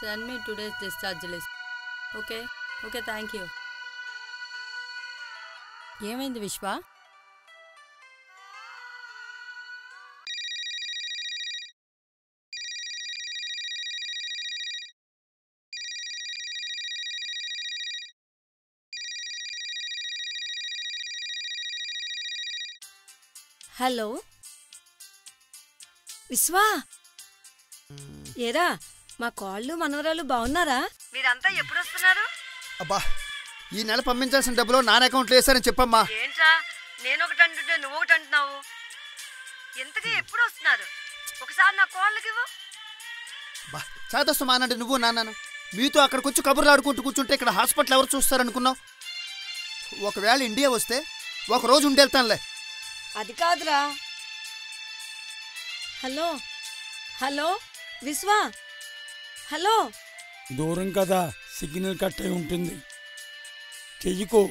Send me today's discharge list. Okay. Okay, thank you. ఏమైంది విశ్వ? Hello విశ్వా, ఏరా మా కాళ్ళు మనవరాలు బాగున్నారా? మీరంతా ఎప్పుడు వస్తున్నారు? అబ్బా, ఈ నెల పంపించాల్సిన డబ్బులు నా అకౌంట్లో వేసారని చెప్పమ్మా. ఏంట్రా, నేను ఒకటి అంటుంటే నువ్వు ఒకటి అంటున్నావు. ఎంతకీ ఎప్పుడు వస్తున్నారు? ఒకసారి నా కాళ్ళకి ఇవ్వు. బా చాదస్తు మానండి నువ్వు నాన్న. మీతో అక్కడికి వచ్చి కబుర్లు ఆడుకుంటూ కూర్చుంటే ఇక్కడ హాస్పిటల్ ఎవరు చూస్తారనుకున్నావు? ఒకవేళ ఇండియా వస్తే ఒకరోజు ఉండేళ్తానులే. అది కాదురా. Hello hello Vishwa, hello. దూరం కదా, సిగ్నల్ కట్ అయి ఉంటుంది. చెయ్యికో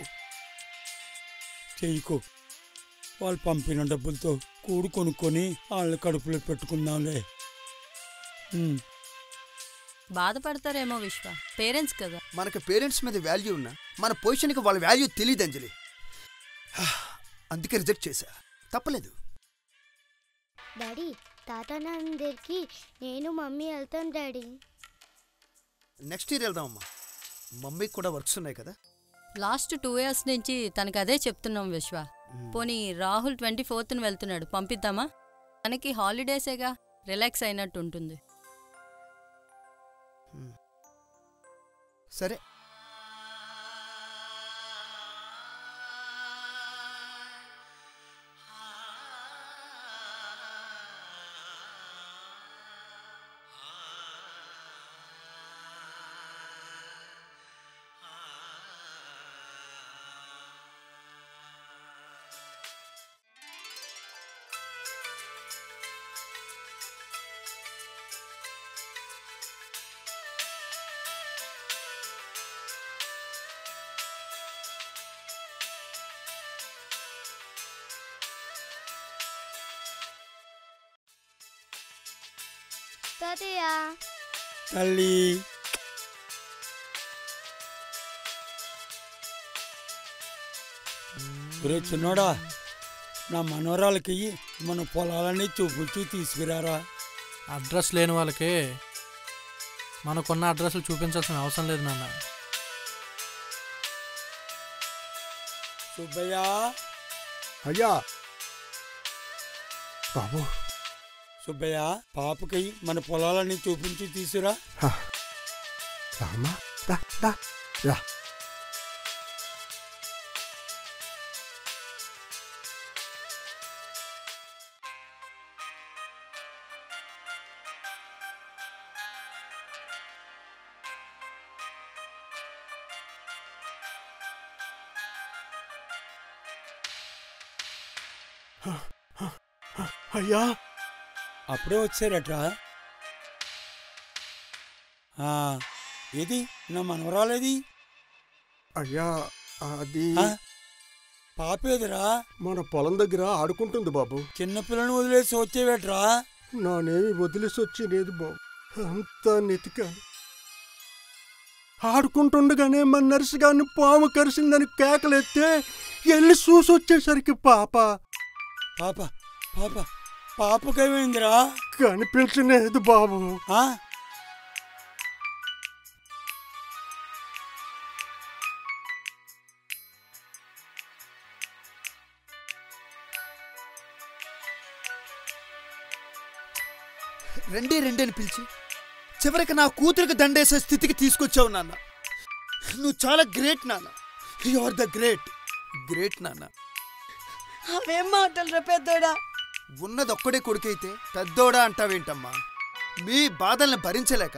వాళ్ళు పంపిన డబ్బులతో కూడు కొనుక్కొని వాళ్ళ కడుపులో పెట్టుకుందాంలే. బాధపడతారేమో విశ్వ, పేరెంట్స్ కదా. మనకి పేరెంట్స్ మీద వాల్యూ ఉన్నా మన పొజిషన్కి వాళ్ళ వాల్యూ తెలియదు అంజలి. అందుకే రిజెక్ట్ చేశా. తప్పలేదు. డాడీ, తాత నాన్న దగ్గరికి నేను మమ్మీ వెళ్తాం డాడీ. Next year వెళ్దామమ్మా. మమ్మీకి కూడా వర్క్స్ ఉన్నాయి కదా. లాస్ట్ 2 years నుంచి తనకు అదే చెప్తున్నాం విశ్వ. పోనీ రాహుల్ 24th వెళ్తున్నాడు, పంపిద్దామా? తనకి హాలిడేసేగా, రిలాక్స్ అయినట్టు ఉంటుంది. సరే. తాతయ్య, తల్లి, ఒరే చిన్నోడా, నా మనవరాలకి మన పొలాలన్నీ చూపించు తీసుకురారా. అడ్రస్ లేని వాళ్ళకి మనకున్న అడ్రస్లు చూపించాల్సిన అవసరం లేదు నాన్న. సుబ్బయ్య, అయ్యా బాబు. సుబ్బయ్య, పాపకి మన పొలాలన్నీ చూపించి తీసురా. రామా, రా రా రా. అయ్యా, అప్పుడే వచ్చారట్రా. ఏది నా మనవరాలేది? అయ్యా అది పాపేదిరా? మన పొలం దగ్గర ఆడుకుంటుంది బాబు. చిన్నపిల్లని వదిలేసి వచ్చేవేట్రా? నానేమి వదిలేసి వచ్చేది బాబు, అంతా నెతికాను. ఆడుకుంటుండగానే మన నర్సు గారిని పాము కరిసిందని కేకలెత్తే వెళ్ళి చూసొచ్చేసరికి పాప పాప పాప పాపకేమైందిరా? కనిపించలేదు బాబు. రెండే అని పిలిచి చివరికి నా కూతురికి దండేసే స్థితికి తీసుకొచ్చావు నాన్న. నువ్వు చాలా గ్రేట్ నాన్న. యు ఆర్ ద గ్రేట్ నాన్న. అవేం మాటలు రా పెద్దోడా. ఉన్నదొక్కడే కొడుకైతే పెద్దోడా అంటావేంటమ్మా? మీ బాధల్ని భరించలేక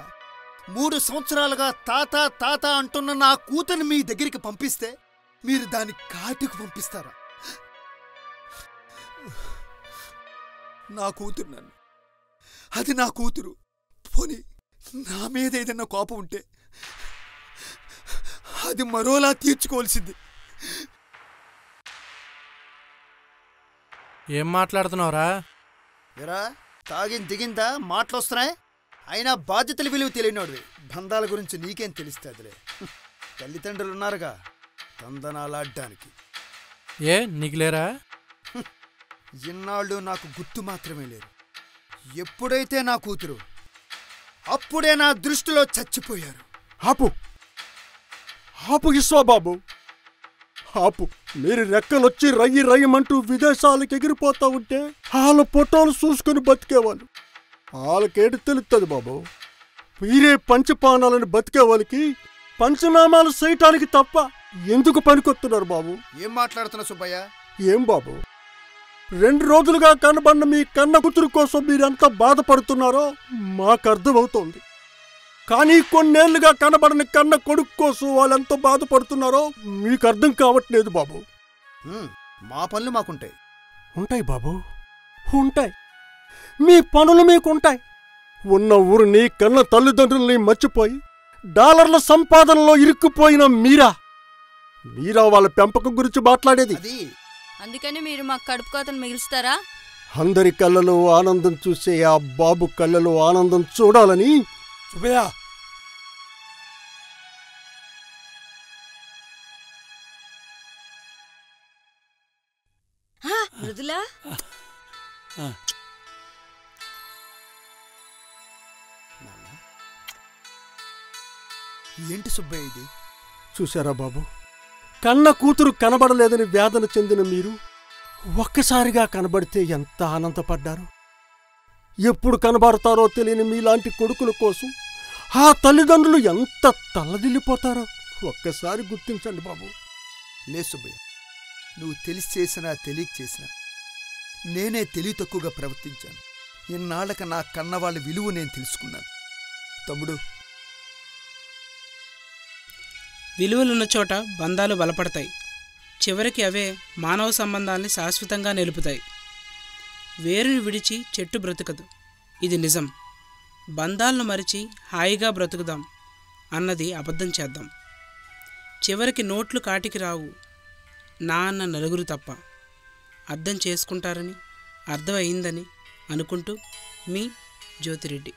3 సంవత్సరాలుగా తాత తాత అంటున్న నా కూతురిని మీ దగ్గరికి పంపిస్తే మీరు దాన్ని కాటికి పంపిస్తారా? నా కూతురు నన్ను, అది నా కూతురు. పోనీ నా మీద ఏదైనా కోపం ఉంటే అది మరోలా తీర్చుకోవాల్సింది. ఏం మాట్లాడుతున్నావురా? ఎరా తాగిన దిగిందా? మాటలొస్తున్నాయి. అయినా బాధ్యతల విలువ తెలియనోడివి. బంధాల గురించి నీకేం తెలుస్తుందిలే. తల్లిదండ్రులు ఉన్నారుగా తందనాలాడ్డానికి. ఏ నీకు లేరా? ఇన్నాళ్ళు నాకు గుర్తు మాత్రమే లేరు. ఎప్పుడైతే నా కూతురు అప్పుడే నా దృష్టిలో చచ్చిపోయారు. ఆపు ఆపు ఇస్వాబాబు, ఆపు. మీరు రెక్కలొచ్చి రయ్యి రయ్యమంటూ విదేశాలకు ఎగిరిపోతా ఉంటే వాళ్ళ ఫోటోలు చూసుకుని బతికేవాళ్ళు. వాళ్ళకేటి తెలుస్తుంది బాబు. మీరే పంచపానాలని బతికే వాళ్ళకి పంచనామాలు చేయటానికి తప్ప ఎందుకు పనికొస్తున్నారు బాబు? ఏం మాట్లాడుతున్నా సుబ్బయ్య? ఏం బాబు, 2 రోజులుగా కనబడిన మీ కన్న కూతురు కోసం మీరెంత బాధపడుతున్నారో మాకు అర్థమవుతోంది. కానీ కొన్నేళ్లుగా కనబడని కన్న కొడుకు కోసం వాళ్ళెంత బాధపడుతున్నారో మీకు అర్థం కావట్లేదు బాబు. మా పనులు మాకుంటాయి. ఉంటాయి బాబు, ఉంటాయి. మీ పనులు మీకుంటాయి. ఉన్న ఊరిని కన్న తల్లిదండ్రుల్ని మర్చిపోయి డాలర్ల సంపాదనలో ఇరుక్కుపోయిన మీరా వాళ్ళ పెంపకం గురించి మాట్లాడేది. అందుకని మీరు మాకు కడుపు కోతను మిగిల్స్తారా? అందరి కళ్ళలో ఆనందం చూసే ఆ బాబు కళ్ళలో ఆనందం చూడాలని. సుబ్బయ్య, మృదులా ఏంటి సుబ్బయ్య ఇది? చూశారా బాబు, కన్న కూతురు కనబడలేదని వేదన చెందిన మీరు ఒక్కసారిగా కనబడితే ఎంత ఆనందపడ్డారు. ఎప్పుడు కనబడతారో తెలియని మీలాంటి కొడుకుల కోసం ఆ తల్లిదండ్రులు ఎంత తల్లదిల్లిపోతారో ఒక్కసారి గుర్తించండి బాబు. లే సుబ్బయ్య, నువ్వు తెలిసి చేసినా తెలియక చేసినా నేనే తెలివి తక్కువగా ప్రవర్తించాను. ఇన్నాళ్ళక నా కన్నవాళ్ళ విలువ నేను తెలుసుకున్నాను. తమ్ముడు, విలువలున్న చోట బంధాలు బలపడతాయి. చివరికి అవే మానవ సంబంధాల్ని శాశ్వతంగా నిలుపుతాయి. వేరుని విడిచి చెట్టు బ్రతుకదు, ఇది నిజం. బంధాలను మరిచి హాయిగా బ్రతుకుదాం అన్నది అబద్ధం చేద్దాం. చివరికి నోట్లు కాటికి రావు నా అన్న నలుగురు తప్ప. అర్థం చేసుకుంటారని, అర్థం అయిందని అనుకుంటూ మీ జ్యోతిరెడ్డి.